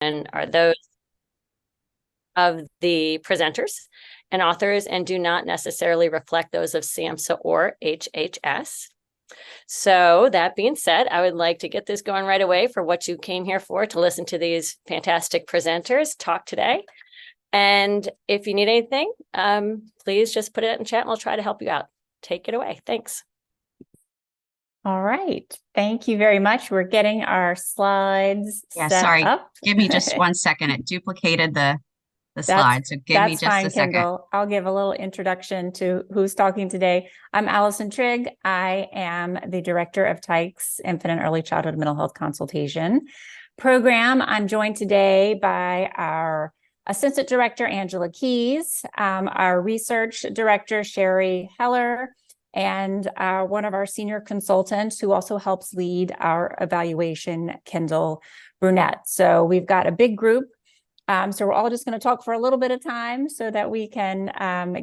are those of the presenters and authors and do not necessarily reflect those of SAMHSA or HHS. So that being said, I would like to get this going right away for what you came here for, to listen to these fantastic presenters talk today. And if you need anything, please just put it in chat and we'll try to help you out. Take it away. Thanks. All right. Thank you very much. We're getting our slides set up. Give me just 1 second. It duplicated the slides. So give me just fine, a second. Kendall. I'll give a little introduction to who's talking today. I'm Allison Trigg. I am the director of TIKES Infant and Early Childhood Mental Health Consultation program. I'm joined today by our Assistant Director, Angela Keys, our Research Director, Sherry Heller, and one of our senior consultants who also helps lead our evaluation, Kendall Brunette. So we've got a big group. So we're all just going to talk for a little bit of time so that we can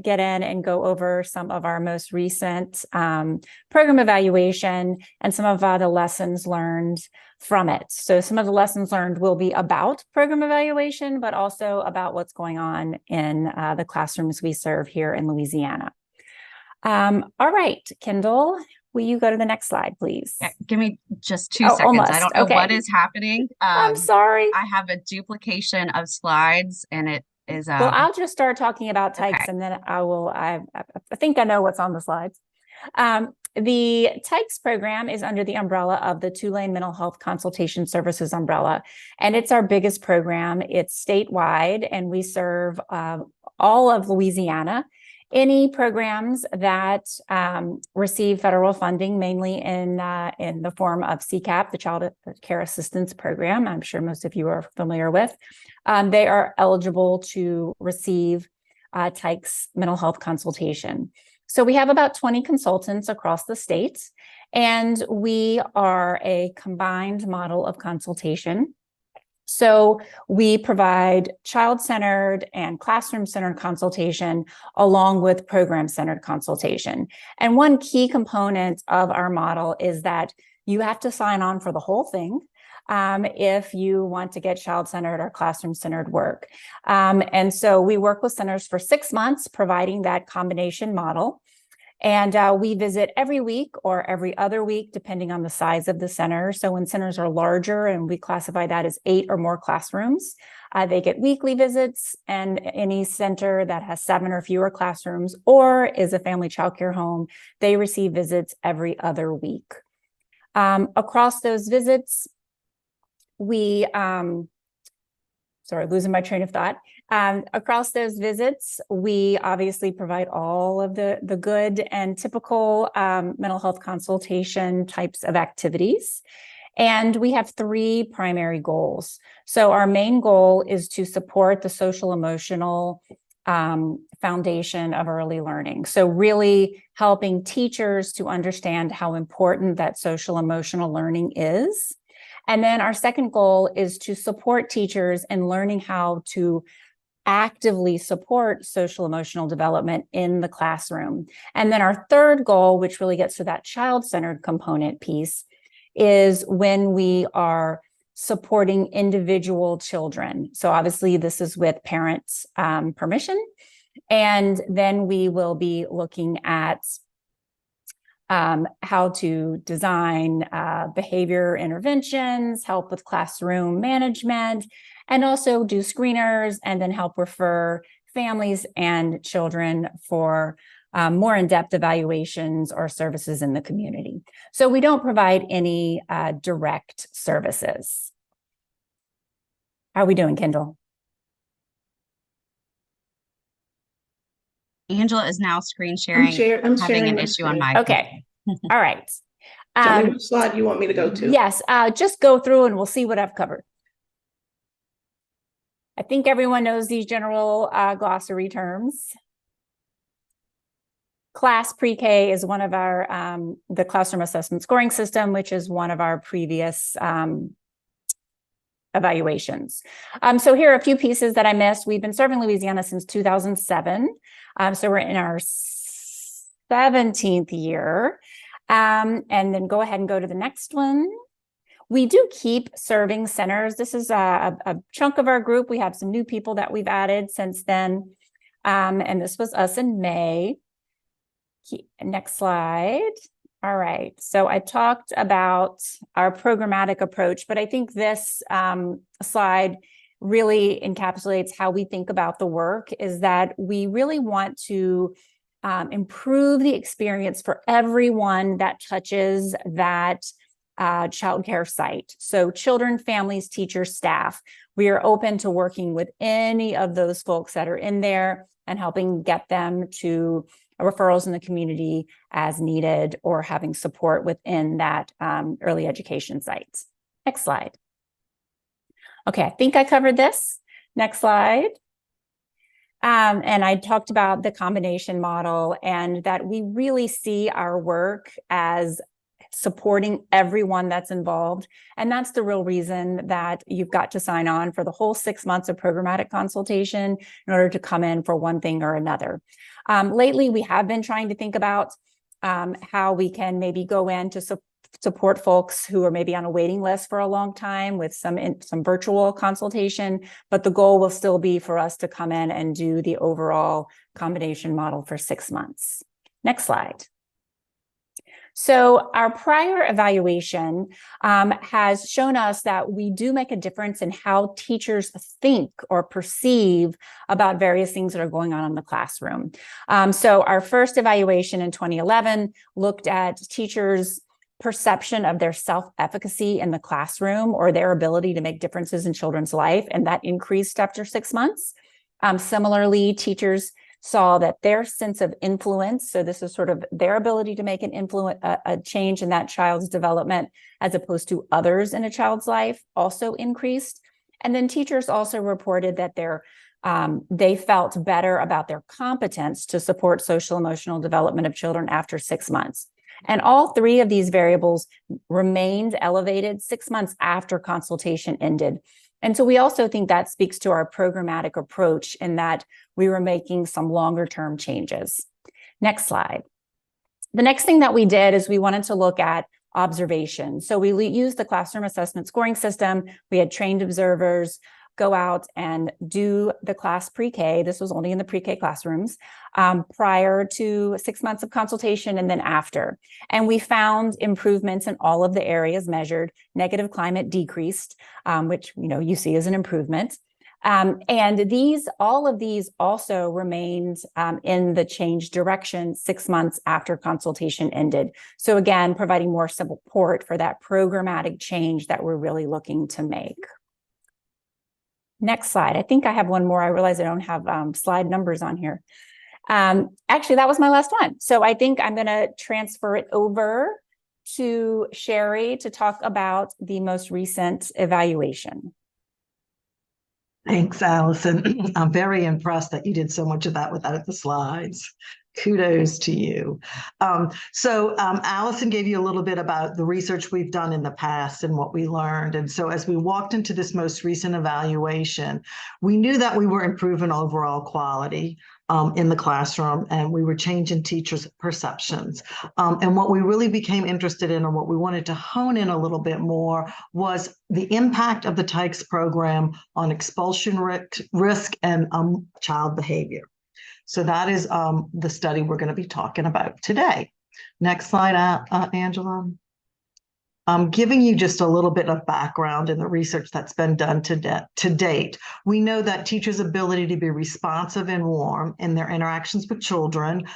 get in and go over some of our most recent program evaluation and some of the lessons learned from it. So some of the lessons learned will be about program evaluation, but also about what's going on in the classrooms we serve here in Louisiana. All right, Kendall, will you go to the next slide, please? Yeah, give me just 2 seconds. Almost. I don't know what is happening. I'm sorry. I have a duplication of slides and it is... Well, I'll just start talking about TIKES and then I think I know what's on the slides. The TIKES program is under the umbrella of the Tulane Mental Health Consultation Services umbrella, and it's our biggest program. It's statewide, and we serve all of Louisiana. Any programs that receive federal funding, mainly in the form of CCAP, the Child Care Assistance Program, I'm sure most of you are familiar with, they are eligible to receive TIKES mental health consultation. So we have about 20 consultants across the state, and we are a combined model of consultation. So we provide child-centered and classroom-centered consultation along with program-centered consultation. And one key component of our model is that you have to sign on for the whole thing if you want to get child-centered or classroom-centered work. And so we work with centers for 6 months, providing that combination model. And we visit every week or every other week, depending on the size of the center. So when centers are larger, and we classify that as 8 or more classrooms, they get weekly visits. And any center that has 7 or fewer classrooms or is a family child care home, they receive visits every other week. Across those visits, we, sorry, losing my train of thought. Across those visits, we obviously provide all of the good and typical mental health consultation types of activities. And we have 3 primary goals. So our main goal is to support the social emotional foundation of early learning. So really helping teachers to understand how important that social emotional learning is. And then our second goal is to support teachers in learning how to actively support social emotional development in the classroom. And then our third goal, which really gets to that child-centered component piece, is when we are supporting individual children. So obviously this is with parents' permission. And then we will be looking at how to design behavior interventions, help with classroom management, and also do screeners and then help refer families and children for more in-depth evaluations or services in the community. So we don't provide any direct services. How are we doing, Kendall? Angela is now screen sharing. I'm having an issue on my Okay. All right. Tell me which slide you want me to go to. Yes, just go through and we'll see what I've covered. I think everyone knows these general glossary terms. Class pre-K is one of our, the classroom assessment scoring system, which is one of our previous evaluations. So here are a few pieces that I missed. We've been serving Louisiana since 2007. So we're in our 17th year. And then go ahead and go to the next one. We do keep serving centers. This is a chunk of our group. We have some new people that we've added since then. And this was us in May. Next slide. All right. So I talked about our programmatic approach, but I think this slide really encapsulates how we think about the work, is that we really want to improve the experience for everyone that touches that childcare site. So children, families, teachers, staff. We are open to working with any of those folks that are in there and helping get them to referrals in the community as needed, or having support within that early education sites. Next slide. Okay, I think I covered this. Next slide. And I talked about the combination model, and that we really see our work as supporting everyone that's involved. And that's the real reason that you've got to sign on for the whole 6 months of programmatic consultation in order to come in for one thing or another. Lately, we have been trying to think about how we can maybe go in to support folks who are maybe on a waiting list for a long time with some virtual consultation, but the goal will still be for us to come in and do the overall combination model for 6 months. Next slide. So our prior evaluation has shown us that we do make a difference in how teachers think or perceive about various things that are going on in the classroom. So our first evaluation in 2011 looked at teachers' perception of their self-efficacy in the classroom, or their ability to make differences in children's life, and that increased after 6 months. Similarly, teachers saw that their sense of influence, so this is sort of their ability to make an influence, a change in that child's development as opposed to others in a child's life, also increased. And then teachers also reported that they felt better about their competence to support social emotional development of children after 6 months. And all three of these variables remained elevated 6 months after consultation ended. And so we also think that speaks to our programmatic approach, in that we were making some longer term changes. Next slide. The next thing that we did is we wanted to look at observation. So we used the classroom assessment scoring system. We had trained observers go out and do the class pre-K. This was only in the pre-K classrooms, prior to 6 months of consultation and then after. And we found improvements in all of the areas measured. Negative climate decreased, which you see as an improvement. And all of these also remained in the change direction 6 months after consultation ended. So again, providing more support for that programmatic change that we're really looking to make. Next slide. I think I have one more. I realize I don't have slide numbers on here. Actually, that was my last one. So I think I'm going to transfer it over to Sherry to talk about the most recent evaluation. Thanks, Allison. I'm very impressed that you did so much of that without the slides. Kudos to you. Allison gave you a little bit about the research we've done in the past and what we learned. And so as we walked into this most recent evaluation, we knew that we were improving overall quality in the classroom, and we were changing teachers' perceptions. And what we really became interested in, and what we wanted to hone in a little bit more, was the impact of the TIKES program on expulsion risk and child behavior. So that is the study we're going to be talking about today. Next slide, Angela. I'm giving you just a little bit of background in the research that's been done to date. We know that teachers' ability to be responsive and warm in their interactions with children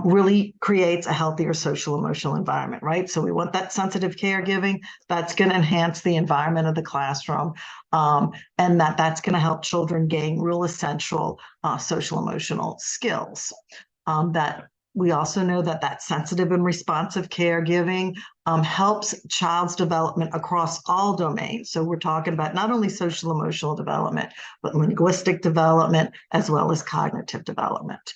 really creates a healthier social emotional environment, right? So we want that sensitive caregiving that's going to enhance the environment of the classroom, and that's going to help children gain real essential social emotional skills. We also know that sensitive and responsive caregiving helps child's development across all domains. So we're talking about not only social emotional development, but linguistic development, as well as cognitive development.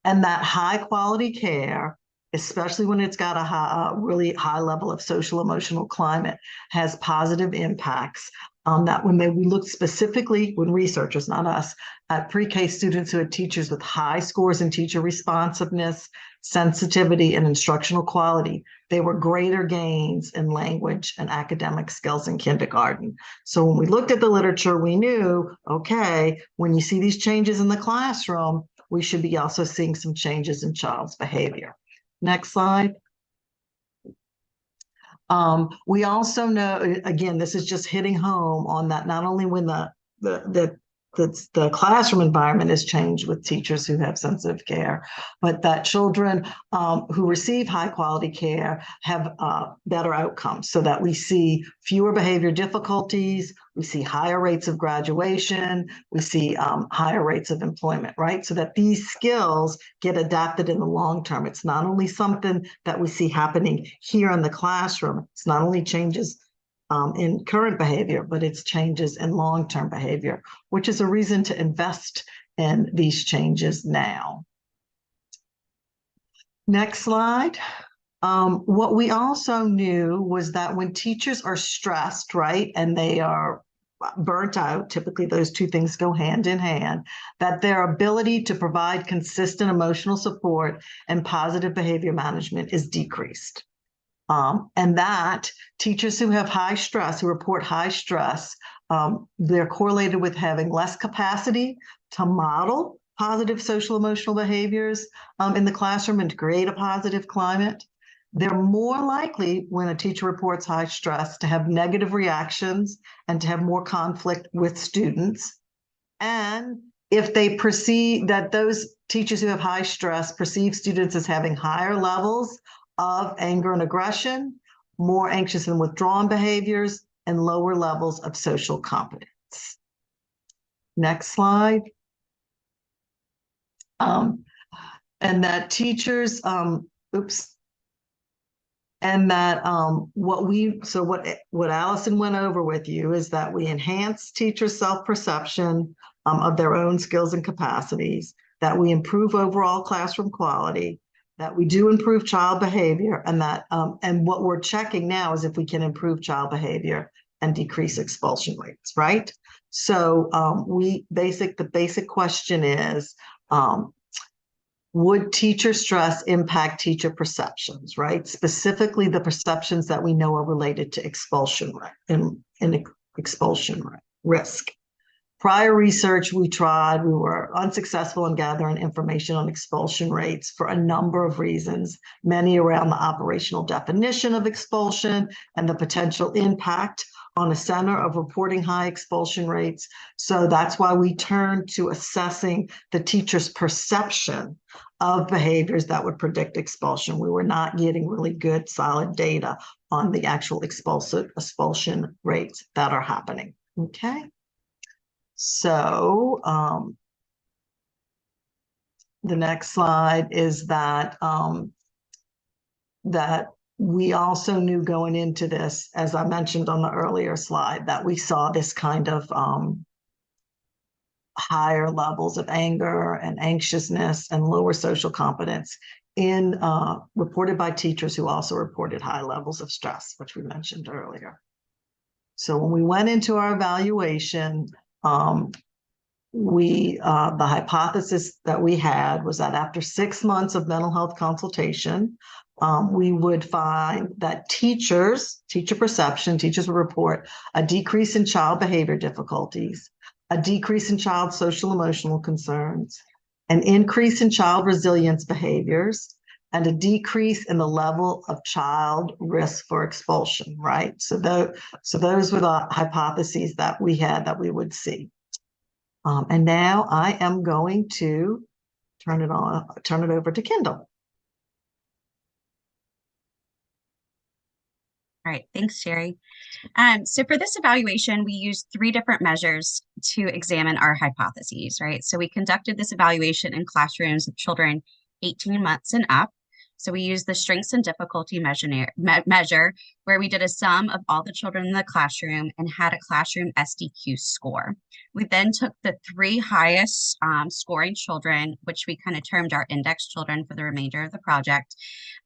And that high quality care especially when it's got a really high level of social emotional climate, has positive impacts. That when we looked specifically, when researchers, not us, at pre-K students who had teachers with high scores in teacher responsiveness, sensitivity, and instructional quality, there were greater gains in language and academic skills in kindergarten. So when we looked at the literature, we knew, okay, when you see these changes in the classroom, we should be also seeing some changes in child's behavior. Next slide. We also know, again, this is just hitting home on that, not only when the classroom environment has changed with teachers who have sensitive care, but that children who receive high quality care have better outcomes, so that we see fewer behavior difficulties, we see higher rates of graduation, we see higher rates of employment, right? So that these skills get adapted in the long term. It's not only something that we see happening here in the classroom, it's not only changes in current behavior, but it's changes in long-term behavior, which is a reason to invest in these changes now. Next slide. What we also knew was that when teachers are stressed, right, and they are burnt out, typically those two things go hand in hand, that their ability to provide consistent emotional support and positive behavior management is decreased. And that teachers who have high stress, who report high stress, they're correlated with having less capacity to model positive social emotional behaviors in the classroom and to create a positive climate. They're more likely, when a teacher reports high stress, to have negative reactions and to have more conflict with students. And if they perceive that those teachers who have high stress perceive students as having higher levels of anger and aggression, more anxious and withdrawn behaviors, and lower levels of social competence. Next slide. And that teachers, and that what Allison went over with you is that we enhance teachers' self-perception of their own skills and capacities, that we improve overall classroom quality, that we do improve child behavior, and that and what we're checking now is if we can improve child behavior and decrease expulsion rates, right? So the basic question is, would teacher stress impact teacher perceptions, right? Specifically the perceptions that we know are related to expulsion expulsion risk. Prior research we were unsuccessful in gathering information on expulsion rates for a number of reasons, many around the operational definition of expulsion and the potential impact on a center of reporting high expulsion rates. So that's why we turned to assessing the teacher's perception of behaviors that would predict expulsion. We were not getting really good, solid data on the actual expulsion rates that are happening, okay? So the next slide is that that we also knew going into this, as I mentioned on the earlier slide, that we saw this kind of higher levels of anger and anxiousness and lower social competence in reported by teachers who also reported high levels of stress, which we mentioned earlier. So when we went into our evaluation, the hypothesis that we had was that after 6 months of mental health consultation, we would find that teacher perception, teachers would report a decrease in child behavior difficulties, a decrease in child social emotional concerns, an increase in child resilience behaviors, and a decrease in the level of child risk for expulsion, right? So those were the hypotheses that we had that we would see. And now I am going to turn it over to Kendall. All right, thanks, Sherry. So for this evaluation, we used 3 different measures to examine our hypotheses, right? So we conducted this evaluation in classrooms of children 18 months and up. So we used the strengths and difficulty measure where we did a sum of all the children in the classroom and had a classroom SDQ score. We then took the 3 highest scoring children, which we kind of termed our index children for the remainder of the project.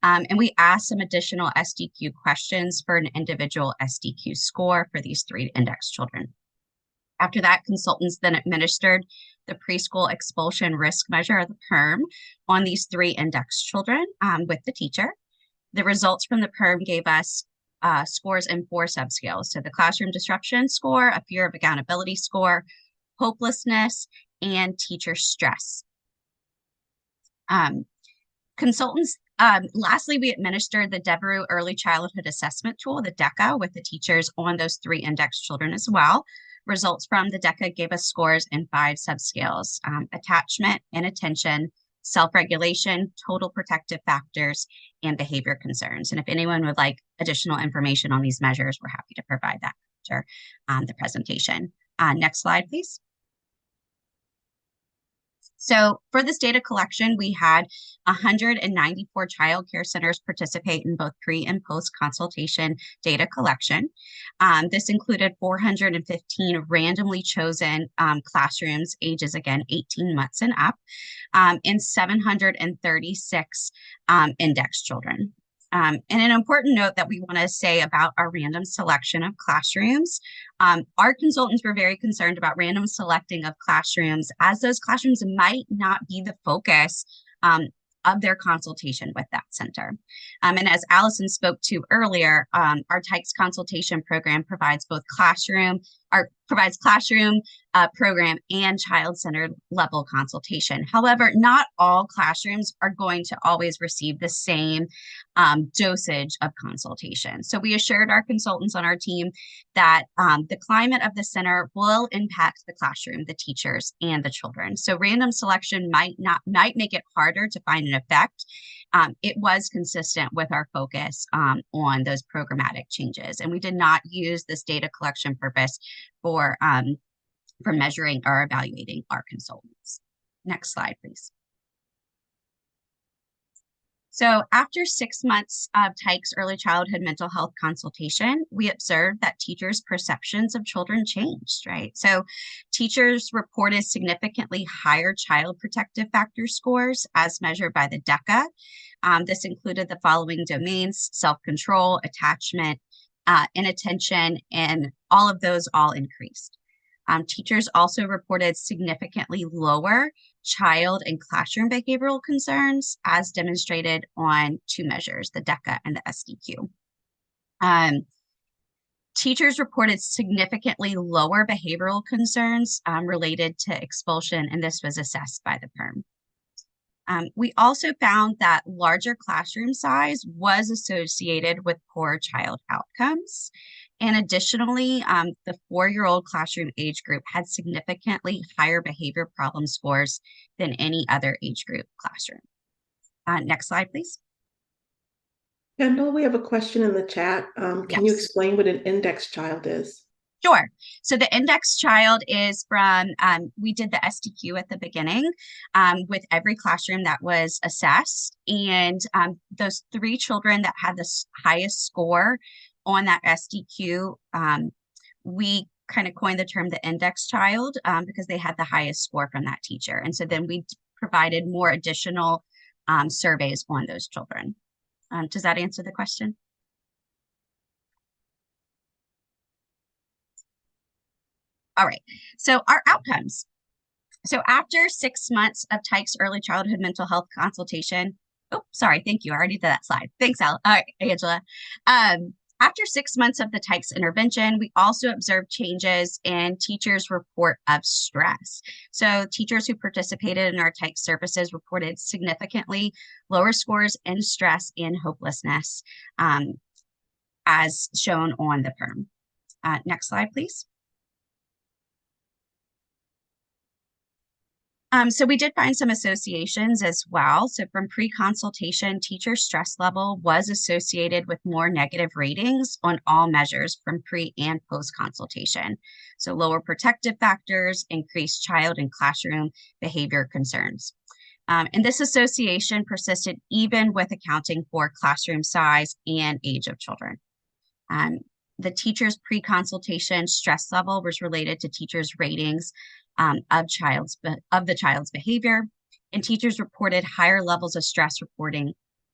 And we asked some additional SDQ questions for an individual SDQ score for these 3 index children. After that, consultants then administered the preschool expulsion risk measure, or the PERM, on these 3 index children with the teacher. The results from the PERM gave us scores in 4 subscales. So the classroom disruption score, a fear of accountability score, hopelessness, and teacher stress. Consultants, lastly, we administered the Devereux Early Childhood Assessment Tool, the DECA, with the teachers on those 3 index children as well. Results from the DECA gave us scores in 5 subscales: attachment, inattention, self-regulation, total protective factors, and behavior concerns. And if anyone would like additional information on these measures, we're happy to provide that after the presentation. Next slide, please. So for this data collection, we had 194 child care centers participate in both pre and post consultation data collection. This included 415 randomly chosen classrooms, ages again 18 months and up, and 736 index children. And an important note that we want to say about our random selection of classrooms, our consultants were very concerned about random selecting of classrooms, as those classrooms might not be the focus of their consultation with that center. And as Allison spoke to earlier, our TIKES consultation program provides both classroom program and child-centered level consultation. However, not all classrooms are going to always receive the same dosage of consultation. So we assured our consultants on our team that the climate of the center will impact the classroom, the teachers, and the children. So random selection might make it harder to find an effect. It was consistent with our focus on those programmatic changes, and we did not use this data collection purpose for measuring or evaluating our consultants. Next slide, please. So after 6 months of TIKES early childhood mental health consultation, we observed that teachers' perceptions of children changed, right? So teachers reported significantly higher child protective factor scores as measured by the DECA. This included the following domains: self-control, attachment, inattention, and all of those all increased. Teachers also reported significantly lower child and classroom behavioral concerns, as demonstrated on 2 measures, the DECA and the SDQ. Teachers reported significantly lower behavioral concerns related to expulsion, and this was assessed by the PERM. We also found that larger classroom size was associated with poor child outcomes. And additionally, the 4-year-old classroom age group had significantly higher behavior problem scores than any other age group classroom. Next slide, please. Kendall, we have a question in the chat. Can you explain what an index child is? Sure. So the index child is from, we did the SDQ at the beginning with every classroom that was assessed. And those 3 children that had the highest score on that SDQ, we kind of coined the term the index child because they had the highest score from that teacher. And so then we provided more additional surveys on those children. Does that answer the question? All right, so our outcomes. So after 6 months of TIKES early childhood mental health consultation, oh, sorry, thank you, I already did that slide. Thanks, Angela. After 6 months of the TIKES intervention, we also observed changes in teachers' report of stress. So teachers who participated in our TIKES services reported significantly lower scores in stress and hopelessness, as shown on the PERM. Next slide, please. So we did find some associations as well. So from pre-consultation, teacher stress level was associated with more negative ratings on all measures from pre and post-consultation. So lower protective factors, increased child and classroom behavior concerns. And this association persisted even with accounting for classroom size and age of children. The teacher's pre-consultation stress level was related to teachers' ratings of the child's behavior, and teachers reported higher levels of stress, reporting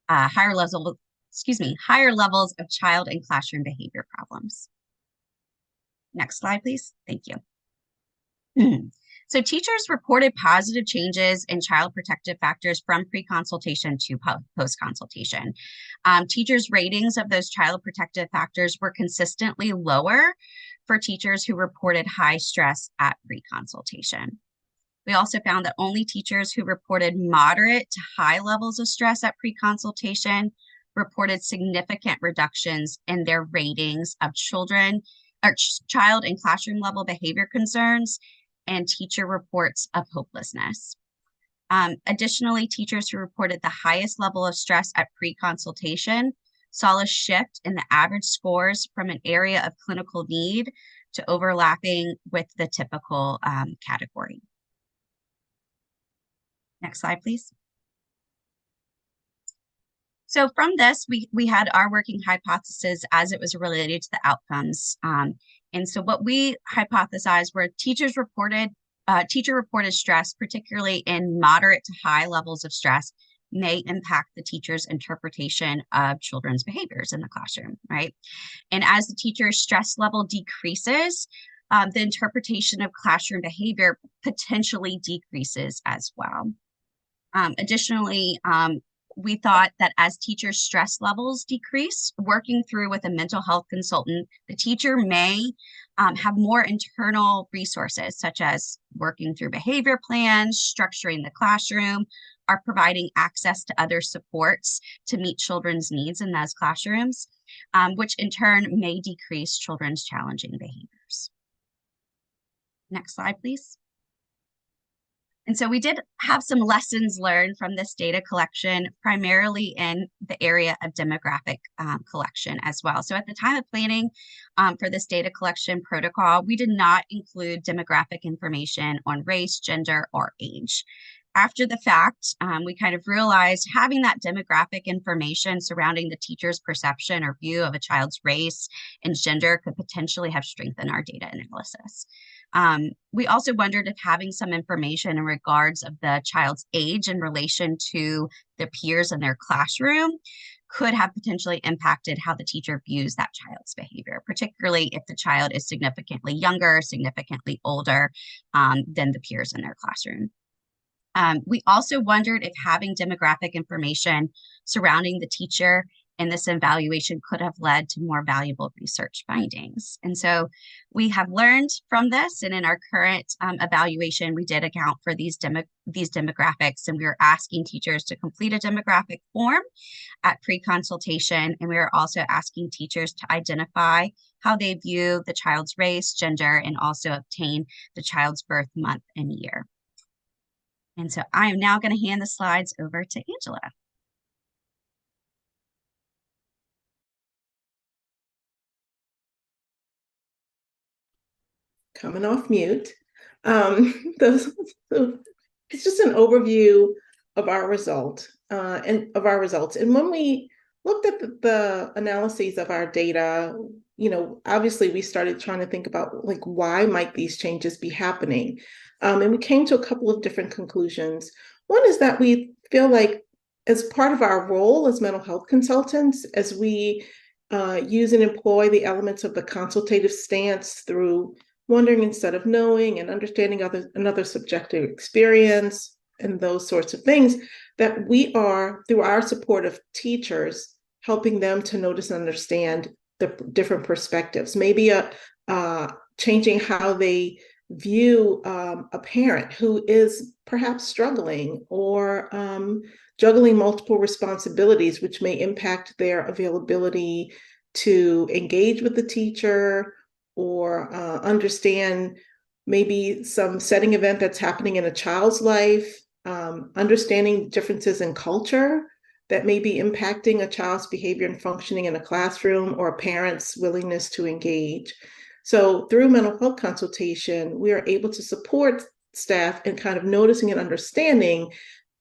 higher levels of child and classroom behavior problems. Next slide, please. Thank you. So teachers reported positive changes in child protective factors from pre-consultation to post-consultation. Teachers' ratings of those child protective factors were consistently lower for teachers who reported high stress at pre-consultation. We also found that only teachers who reported moderate to high levels of stress at pre-consultation reported significant reductions in their ratings of child and classroom level behavior concerns and teacher reports of hopelessness. Additionally, teachers who reported the highest level of stress at pre-consultation saw a shift in the average scores from an area of clinical need to overlapping with the typical category. Next slide, please. So from this, we had our working hypothesis as it was related to the outcomes. And so what we hypothesized were teacher reported stress, particularly in moderate to high levels of stress, may impact the teacher's interpretation of children's behaviors in the classroom, right? And as the teacher's stress level decreases, the interpretation of classroom behavior potentially decreases as well. Additionally, we thought that as teachers' stress levels decrease, working through with a mental health consultant, the teacher may have more internal resources, such as working through behavior plans, structuring the classroom, or providing access to other supports to meet children's needs in those classrooms, which in turn may decrease children's challenging behaviors. Next slide, please. And so we did have some lessons learned from this data collection, primarily in the area of demographic collection as well. So at the time of planning for this data collection protocol, we did not include demographic information on race, gender, or age. After the fact, we kind of realized having that demographic information surrounding the teacher's perception or view of a child's race and gender could potentially have strengthened our data analysis. We also wondered if having some information in regards of the child's age in relation to their peers in their classroom could have potentially impacted how the teacher views that child's behavior, particularly if the child is significantly younger, significantly older than the peers in their classroom. We also wondered if having demographic information surrounding the teacher in this evaluation could have led to more valuable research findings. And so we have learned from this, and in our current evaluation, we did account for these demographics, and we are asking teachers to complete a demographic form at pre-consultation, and we are also asking teachers to identify how they view the child's race, gender, and also obtain the child's birth month and year. And so I am now going to hand the slides over to Angela. Coming off mute. It's just an overview of our results. And when we looked at the analyses of our data, obviously we started trying to think about why might these changes be happening? And we came to a couple of different conclusions. One is that we feel like as part of our role as mental health consultants, as we use and employ the elements of the consultative stance through wondering instead of knowing and understanding another subjective experience and those sorts of things, that we are, through our support of teachers, helping them to notice and understand the different perspectives, maybe changing how they view a parent who is perhaps struggling or juggling multiple responsibilities, which may impact their availability to engage with the teacher or understand maybe some setting event that's happening in a child's life, understanding differences in culture that may be impacting a child's behavior and functioning in a classroom or a parent's willingness to engage. So through mental health consultation, we are able to support staff in kind of noticing and understanding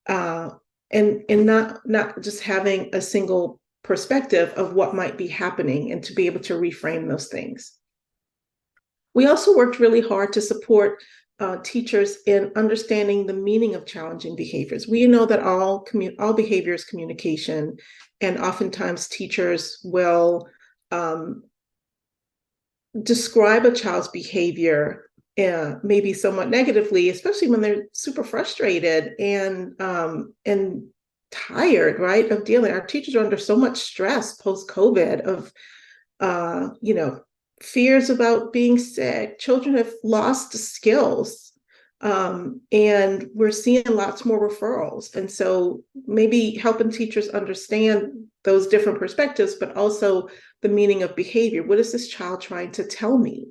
and not just having a single perspective of what might be happening, and to be able to reframe those things. We also worked really hard to support teachers in understanding the meaning of challenging behaviors. We know that all behavior is communication, and oftentimes teachers will describe a child's behavior maybe somewhat negatively, especially when they're super frustrated and tired, right, of dealing. Our teachers are under so much stress post-COVID of, fears about being sick. Children have lost skills, and we're seeing lots more referrals. And so maybe helping teachers understand those different perspectives, but also the meaning of behavior. What is this child trying to tell me?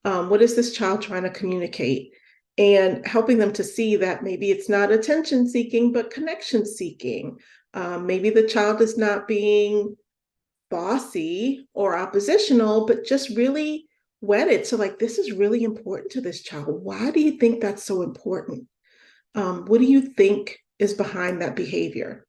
What is this child trying to communicate? And helping them to see that maybe it's not attention seeking, but connection seeking. Maybe the child is not being bossy or oppositional, but just really wedded. So like, this is really important to this child. Why do you think that's so important? What do you think is behind that behavior?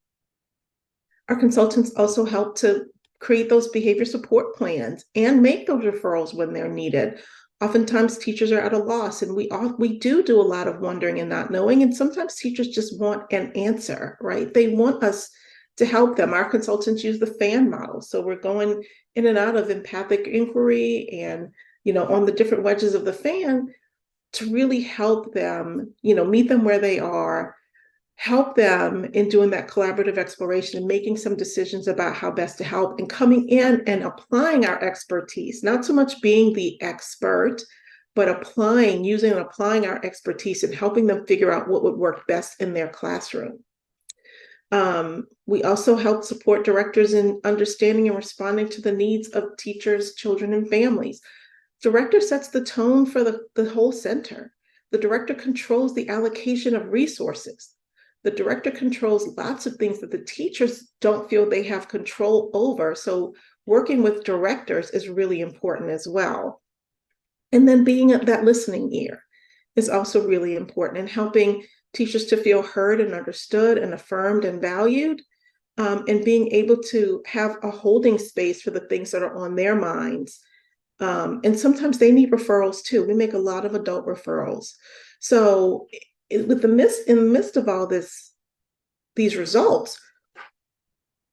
Our consultants also help to create those behavior support plans and make those referrals when they're needed. Oftentimes teachers are at a loss, and we do a lot of wondering and not knowing. And sometimes teachers just want an answer, right? They want us to help them. Our consultants use the FAN model. So we're going in and out of empathic inquiry and, on the different wedges of the FAN to really help them, meet them where they are, help them in doing that collaborative exploration and making some decisions about how best to help, and coming in and applying our expertise, not so much being the expert, but using and applying our expertise and helping them figure out what would work best in their classroom. We also help support directors in understanding and responding to the needs of teachers, children, and families. Director sets the tone for the whole center. The director controls the allocation of resources. The director controls lots of things that the teachers don't feel they have control over. So working with directors is really important as well. And then being that listening ear is also really important, and helping teachers to feel heard and understood and affirmed and valued, and being able to have a holding space for the things that are on their minds. And sometimes they need referrals too. We make a lot of adult referrals. So in the midst of all these results,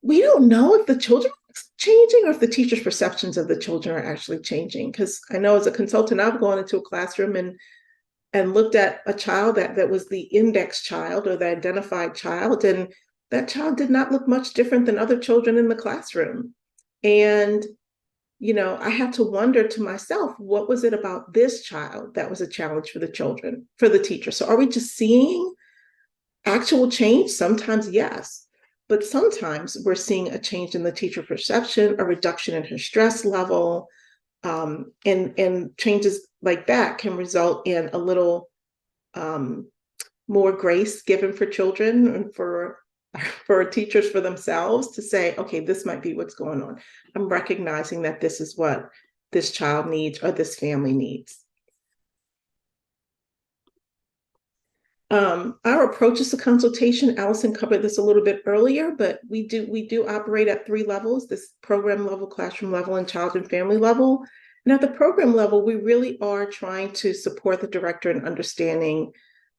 we don't know if the children are changing or if the teachers' perceptions of the children are actually changing. Because I know as a consultant, I've gone into a classroom and looked at a child that was the index child or the identified child, and that child did not look much different than other children in the classroom. And I had to wonder to myself, what was it about this child that was a challenge for the teacher? So are we just seeing actual change? Sometimes, yes. But sometimes we're seeing a change in the teacher perception, a reduction in her stress level, and changes like that can result in a little more grace given for children and for teachers, for themselves, to say, okay, this might be what's going on. I'm recognizing that this is what this child needs or this family needs. Our approaches to consultation, Allison covered this a little bit earlier, but we do operate at 3 levels: this program level, classroom level, and child and family level. And at the program level, we really are trying to support the director in understanding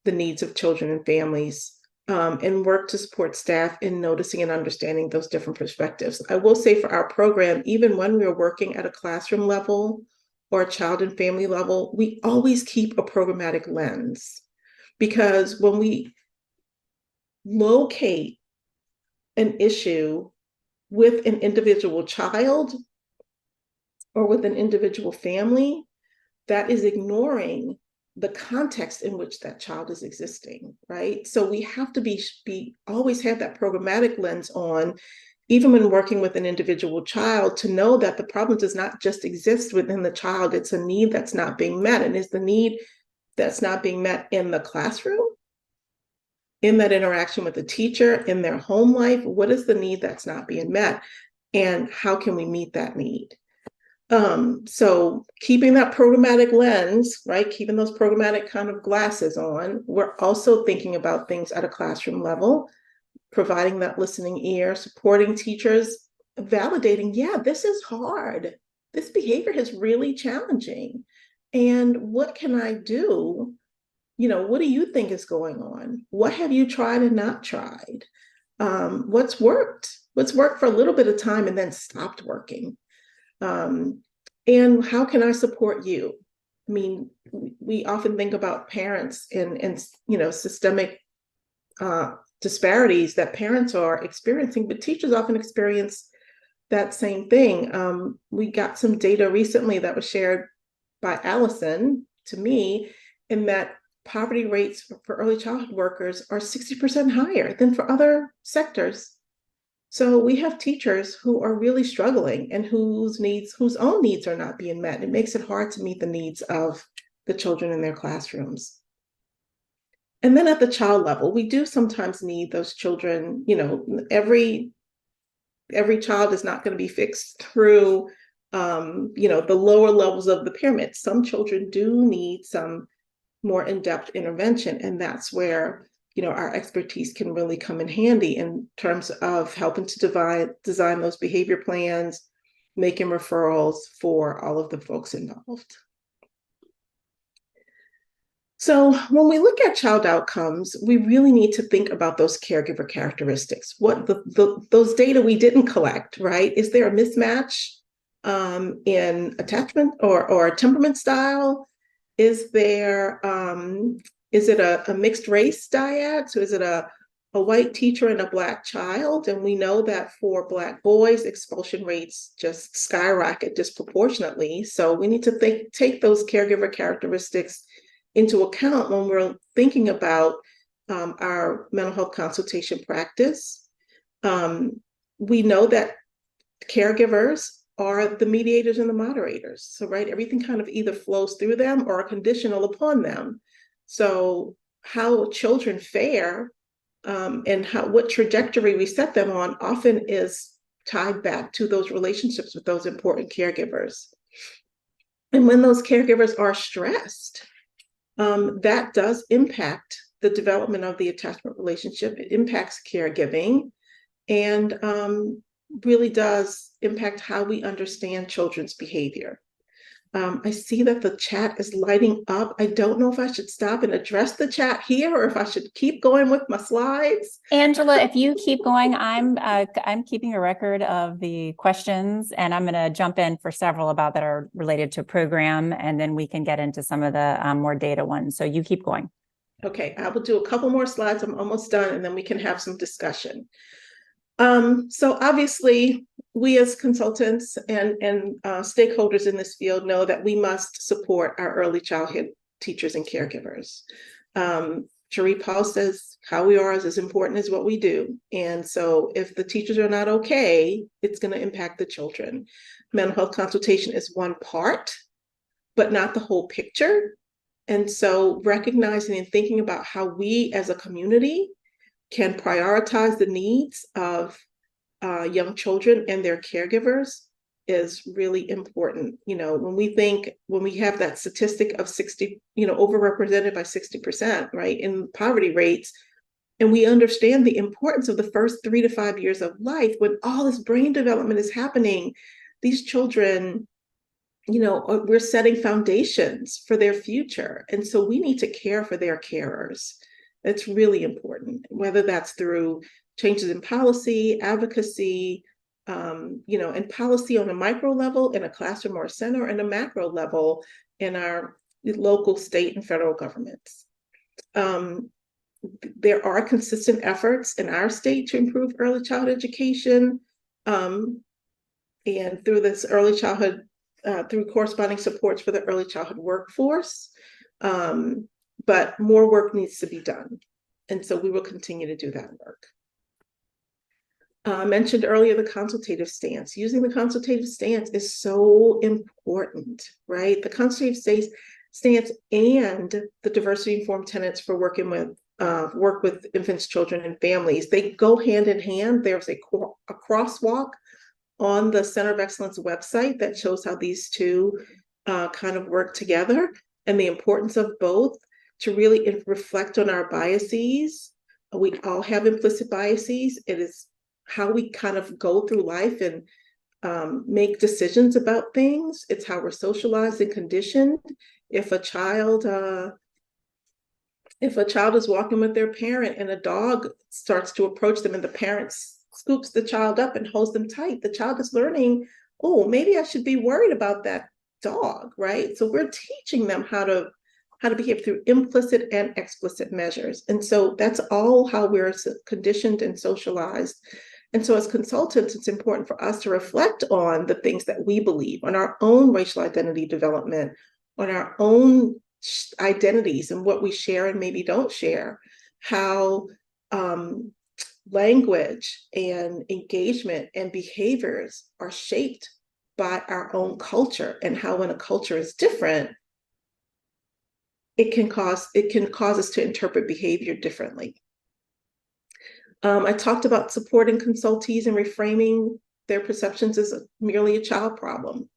the needs of children and families, and work to support staff in noticing and understanding those different perspectives. I will say for our program, even when we are working at a classroom level or a child and family level, we always keep a programmatic lens. Because when we locate an issue with an individual child or with an individual family, that is ignoring the context in which that child is existing, right? So we have to always have that programmatic lens on, even when working with an individual child, to know that the problem does not just exist within the child. It's a need that's not being met. And is the need that's not being met in the classroom, in that interaction with the teacher, in their home life? What is the need that's not being met? And how can we meet that need? So keeping that programmatic lens, right? Keeping those programmatic kind of glasses on, we're also thinking about things at a classroom level, providing that listening ear, supporting teachers, validating, yeah, this is hard. This behavior is really challenging. And what can I do? What do you think is going on? What have you tried and not tried? What's worked? What's worked for a little bit of time and then stopped working? And how can I support you? I mean, we often think about parents and systemic disparities that parents are experiencing, but teachers often experience that same thing. We got some data recently that was shared by Allison to me, in that poverty rates for early childhood workers are 60% higher than for other sectors. So we have teachers who are really struggling and whose own needs are not being met. It makes it hard to meet the needs of the children in their classrooms. And then at the child level, we do sometimes need those children. Every child is not going to be fixed through the lower levels of the pyramid. Some children do need some more in-depth intervention, and that's where our expertise can really come in handy in terms of helping to design those behavior plans, making referrals for all of the folks involved. So when we look at child outcomes, we really need to think about those caregiver characteristics. What those data we didn't collect, right? Is there a mismatch in attachment or temperament style? Is there is it a mixed race dyad? So is it a white teacher and a Black child? And we know that for Black boys, expulsion rates just skyrocket disproportionately. So we need to take those caregiver characteristics into account when we're thinking about our mental health consultation practice. We know that caregivers are the mediators and the moderators. So, right, everything kind of either flows through them or are conditional upon them. So how children fare and what trajectory we set them on often is tied back to those relationships with those important caregivers. And when those caregivers are stressed, that does impact the development of the attachment relationship. It impacts caregiving and really does impact how we understand children's behavior. I see that the chat is lighting up. I don't know if I should stop and address the chat here or if I should keep going with my slides. Angela, if you keep going, I'm keeping a record of the questions, and I'm going to jump in for several that are related to program, and then we can get into some of the more data ones. So you keep going. Okay, I will do a couple more slides. I'm almost done, and then we can have some discussion. So obviously, we as consultants and stakeholders in this field know that we must support our early childhood teachers and caregivers. Cherie Paul says how we are is as important as what we do. And so if the teachers are not okay, it's going to impact the children. Mental health consultation is one part, but not the whole picture. And so recognizing and thinking about how we as a community can prioritize the needs of young children and their caregivers is really important. When we have that statistic of 60, overrepresented by 60%, right, in poverty rates, and we understand the importance of the first 3 to 5 years of life when all this brain development is happening, these children, we're setting foundations for their future. And so we need to care for their carers. That's really important, whether that's through changes in policy, advocacy, and policy on a micro level in a classroom or a center, and a macro level in our local, state, and federal governments. There are consistent efforts in our state to improve early childhood education, and through this early childhood, through corresponding supports for the early childhood workforce. But more work needs to be done. And so we will continue to do that work. I mentioned earlier the consultative stance. Using the consultative stance is so important, right? The consultative stance and the diversity-informed tenets for work with infants, children, and families, they go hand in hand. There's a crosswalk on the Center of Excellence website that shows how these two kind of work together and the importance of both to really reflect on our biases. We all have implicit biases. It is how we kind of go through life and make decisions about things. It's how we're socialized and conditioned. If a child is walking with their parent and a dog starts to approach them and the parent scoops the child up and holds them tight, the child is learning, oh, maybe I should be worried about that dog, right? So we're teaching them how to behave through implicit and explicit measures. And so that's all how we're conditioned and socialized. And so as consultants, it's important for us to reflect on the things that we believe, on our own racial identity development, on our own identities and what we share and maybe don't share, how language and engagement and behaviors are shaped by our own culture, and how when a culture is different, it can cause us to interpret behavior differently. I talked about supporting consultees and reframing their perceptions as merely a child problem.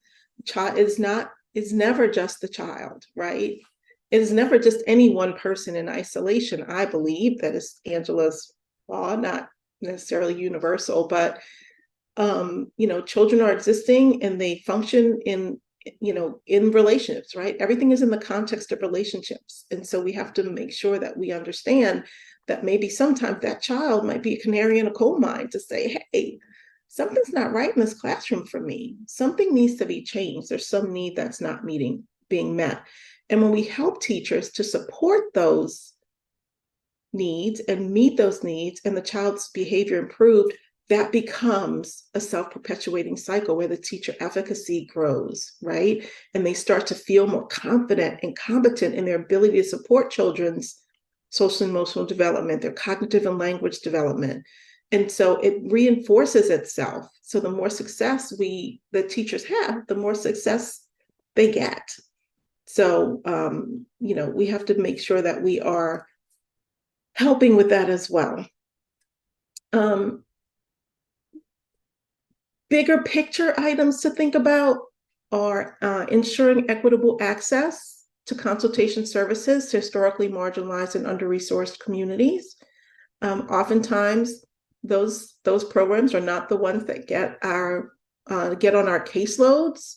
Child is never just the child, right? It is never just any one person in isolation. I believe that is Angela's law, not necessarily universal, but children are existing and they function in relationships, right? Everything is in the context of relationships. And so we have to make sure that we understand that maybe sometimes that child might be a canary in a coal mine to say, hey, something's not right in this classroom for me. Something needs to be changed. There's some need that's not being met. And when we help teachers to support those needs and meet those needs and the child's behavior improved, that becomes a self-perpetuating cycle where the teacher efficacy grows, right? And they start to feel more confident and competent in their ability to support children's social and emotional development, their cognitive and language development. And so it reinforces itself. So the more success the teachers have, the more success they get. So, we have to make sure that we are helping with that as well. Bigger picture items to think about are ensuring equitable access to consultation services to historically marginalized and under-resourced communities. Oftentimes, those programs are not the ones that get on our caseloads.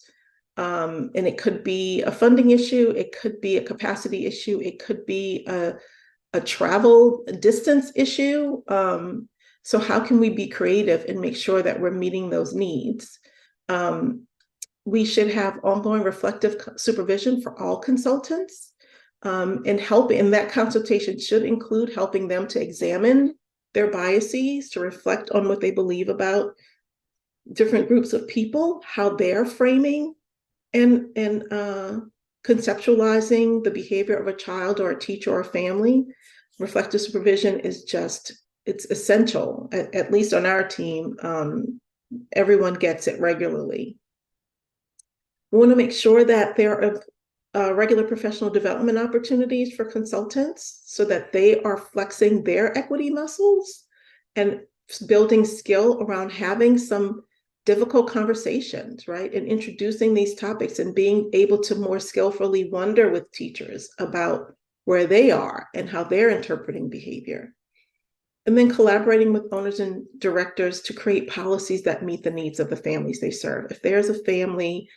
And it could be a funding issue, it could be a capacity issue, it could be a travel distance issue. So how can we be creative and make sure that we're meeting those needs? We should have ongoing reflective supervision for all consultants, and that consultation should include helping them to examine their biases, to reflect on what they believe about different groups of people, how they're framing and conceptualizing the behavior of a child or a teacher or a family. Reflective supervision is it's essential, at least on our team. Everyone gets it regularly. We want to make sure that there are regular professional development opportunities for consultants so that they are flexing their equity muscles and building skill around having some difficult conversations, right? And introducing these topics and being able to more skillfully wonder with teachers about where they are and how they're interpreting behavior. And then collaborating with owners and directors to create policies that meet the needs of the families they serve. If there's a family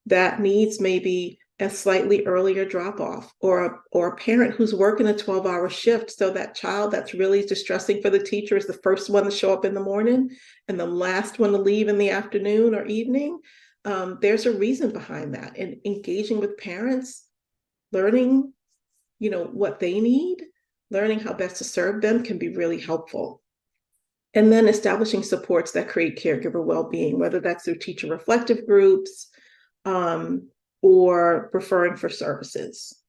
that needs maybe a slightly earlier drop off, or a parent who's working a 12-hour shift, so that child that's really distressing for the teacher is the first one to show up in the morning and the last one to leave in the afternoon or evening, there's a reason behind that. And engaging with parents, learning, what they need, learning how best to serve them can be really helpful. And then establishing supports that create caregiver well-being, whether that's through teacher reflective groups or referring for services.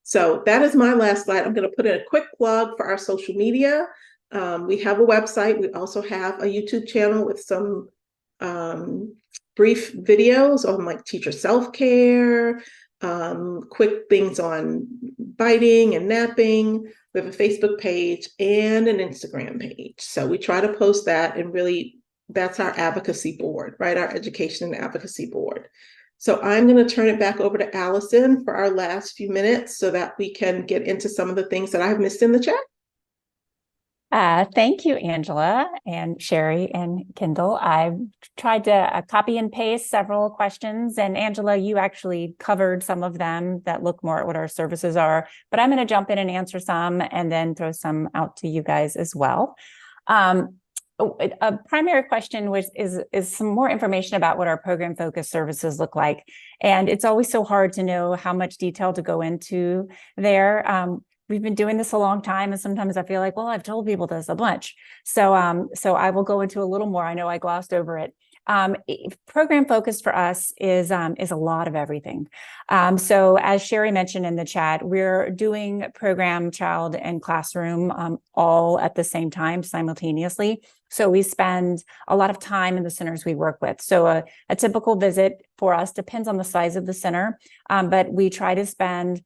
So that is my last slide. I'm going to put in a quick plug for our social media. We have a website. We also have a YouTube channel with some brief videos on like teacher self-care, quick things on biting and napping. We have a Facebook page and an Instagram page. So we try to post that and really that's our advocacy board, right? Our education and advocacy board. So I'm going to turn it back over to Allison for our last few minutes so that we can get into some of the things that I've missed in the chat. Thank you, Angela and Sherry and Kendall. I've tried to copy and paste several questions, and Angela, you actually covered some of them that look more at what our services are, but I'm going to jump in and answer some and then throw some out to you guys as well. A primary question is some more information about what our program focused services look like. And it's always so hard to know how much detail to go into there. We've been doing this a long time, and sometimes I feel like, well, I've told people this a bunch. So I will go into a little more. I know I glossed over it. Program focus for us is a lot of everything. So as Sherry mentioned in the chat, we're doing program, child, and classroom all at the same time simultaneously. So we spend a lot of time in the centers we work with. So a typical visit for us depends on the size of the center, but we try to spend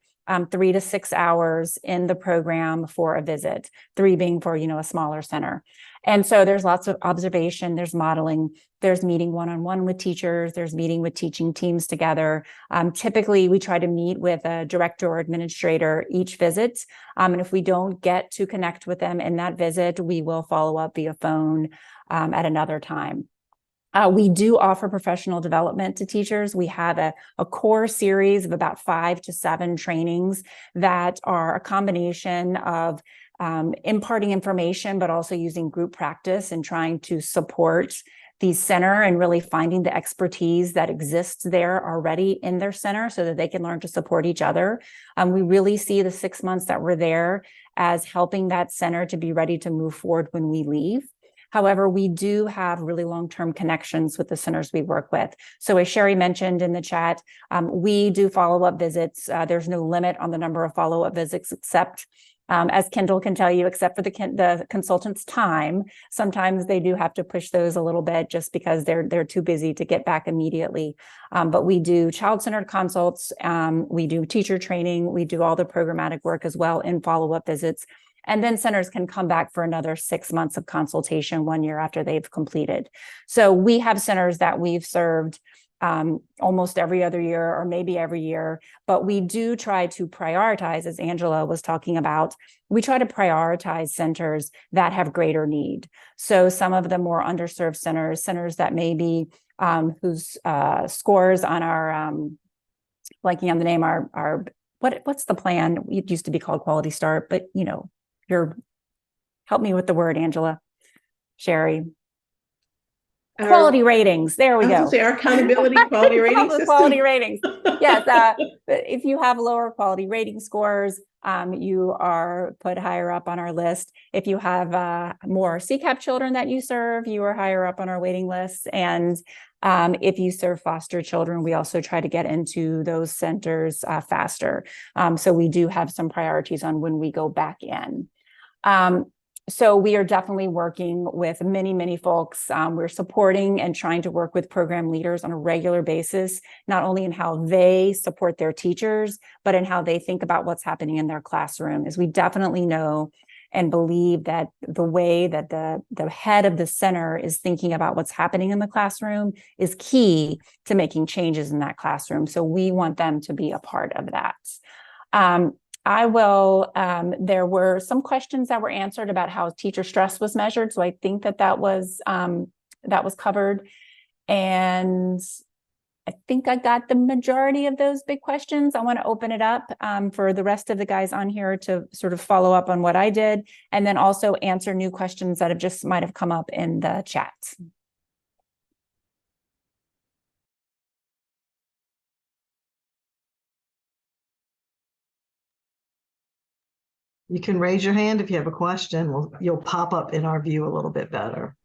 3 to 6 hours in the program for a visit, 3 being for, a smaller center. And so there's lots of observation, there's modeling, there's meeting one-on-one with teachers, there's meeting with teaching teams together. Typically, we try to meet with a director or administrator each visit. And if we don't get to connect with them in that visit, we will follow up via phone at another time. We do offer professional development to teachers. We have a core series of about 5 to 7 trainings that are a combination of imparting information, but also using group practice and trying to support the center and really finding the expertise that exists there already in their center so that they can learn to support each other. We really see the 6 months that we're there as helping that center to be ready to move forward when we leave. However, we do have really long-term connections with the centers we work with. So as Sherry mentioned in the chat, we do follow-up visits. There's no limit on the number of follow-up visits except, as Kendall can tell you, except for the consultant's time. Sometimes they do have to push those a little bit just because they're too busy to get back immediately. But we do child-centered consults, we do teacher training, we do all the programmatic work as well in follow-up visits. And then centers can come back for another 6 months of consultation 1 year after they've completed. So we have centers that we've served almost every other year or maybe every year, but we do try to prioritize, as Angela was talking about, we try to prioritize centers that have greater need. So some of the more underserved centers that may be whose scores on our, blanking on the name, what's the plan? It used to be called Quality Start, but help me with the word, Angela, Sherry. Quality ratings. There we go. I was going to say our accountability quality rating system. Quality ratings. Yes. If you have lower quality rating scores, you are put higher up on our list. If you have more CCAP children that you serve, you are higher up on our waiting list. And if you serve foster children, we also try to get into those centers faster. So we do have some priorities on when we go back in. So we are definitely working with many, many folks. We're supporting and trying to work with program leaders on a regular basis, not only in how they support their teachers, but in how they think about what's happening in their classroom. As we definitely know and believe that the way that the head of the center is thinking about what's happening in the classroom is key to making changes in that classroom. So we want them to be a part of that. There were some questions that were answered about how teacher stress was measured. So I think that was covered. And I think I got the majority of those big questions. I want to open it up for the rest of the guys on here to sort of follow up on what I did, and then also answer new questions that might have come up in the chat. You can raise your hand if you have a question. You'll pop up in our view a little bit better.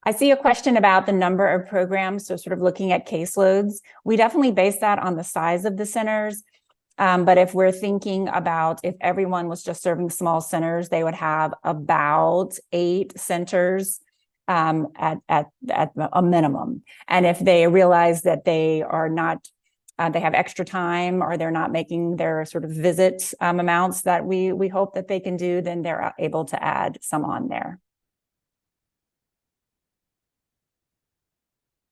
I see a question about the number of programs, so sort of looking at caseloads. We definitely base that on the size of the centers. But if we're thinking about if everyone was just serving small centers, they would have about 8 centers at a minimum. And if they realize that they are not they have extra time or they're not making their sort of visit amounts that we hope that they can do, then they're able to add some on there.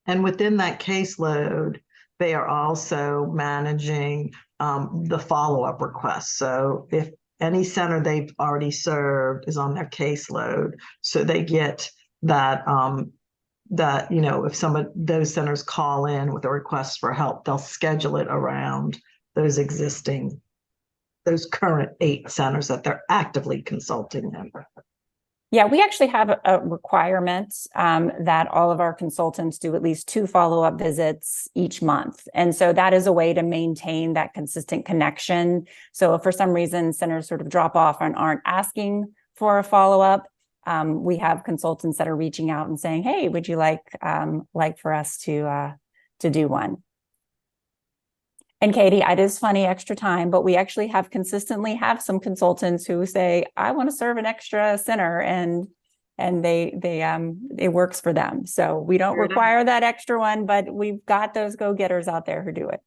And within that caseload, they are also managing the follow-up requests. So if any center they've already served is on their caseload, so they get that, that, you know, if some of those centers call in with a request for help, they'll schedule it around those current 8 centers that they're actively consulting them. Yeah, we actually have a requirement that all of our consultants do at least 2 follow-up visits each month. And so that is a way to maintain that consistent connection. So if for some reason centers sort of drop off and aren't asking for a follow-up, we have consultants that are reaching out and saying, hey, would you like for us to do one? And Katie, it is funny, extra time, but we actually consistently have some consultants who say, I want to serve an extra center, and it works for them. So we don't require that extra one, but we've got those go-getters out there who do it.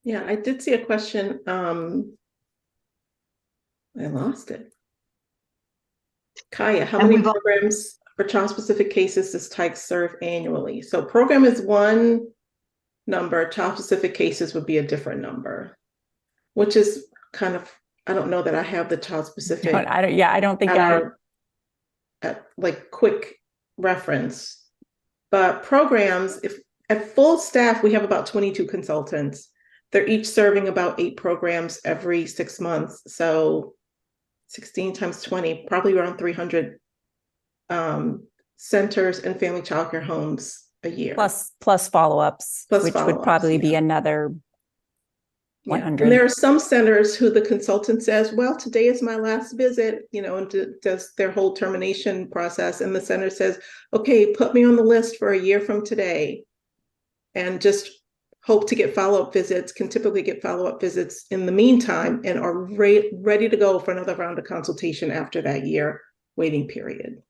Yeah, I did see a question. I lost it. Kaya, how many programs for child-specific cases does TIKES serve annually? So program is one number, child-specific cases would be a different number, which is kind of, I don't know that I have the child-specific. I don't think like quick reference, but programs, if at full staff, we have about 22 consultants. They're each serving about 8 programs every 6 months. So 16 times 20, probably around 300 centers and family childcare homes a year. Plus follow-ups, which would probably be another 100. And there are some centers who the consultant says, well, today is my last visit, you know, and does their whole termination process. And the center says, okay, put me on the list for a year from today, and just hope to get follow-up visits, can typically get follow-up visits in the meantime, and are ready to go for another round of consultation after that year waiting period.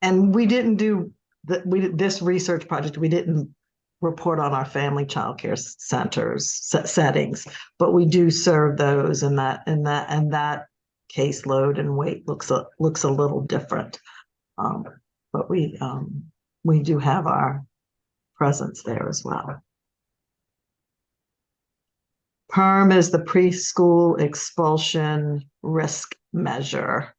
And we didn't do this research project. We didn't report on our family child care centers settings, but we do serve those, and that caseload and weight looks a little different. But we do have our presence there as well. PERM is the preschool expulsion risk measure.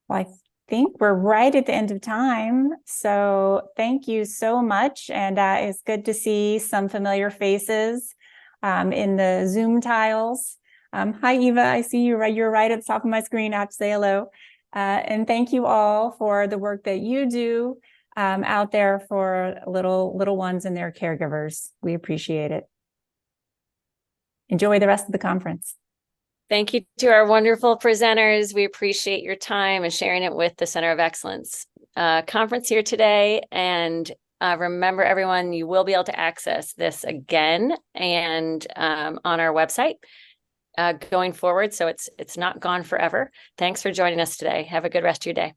I think we're right at the end of time. So thank you so much. And it's good to see some familiar faces in the Zoom tiles. Hi, Eva. I see you. You're right at the top of my screen. I have to say hello. And thank you all for the work that you do out there for little ones and their caregivers. We appreciate it. Enjoy the rest of the conference. Thank you to our wonderful presenters. We appreciate your time and sharing it with the Center of Excellence conference here today. And remember, everyone, you will be able to access this again and on our website going forward. So it's not gone forever. Thanks for joining us today. Have a good rest of your day.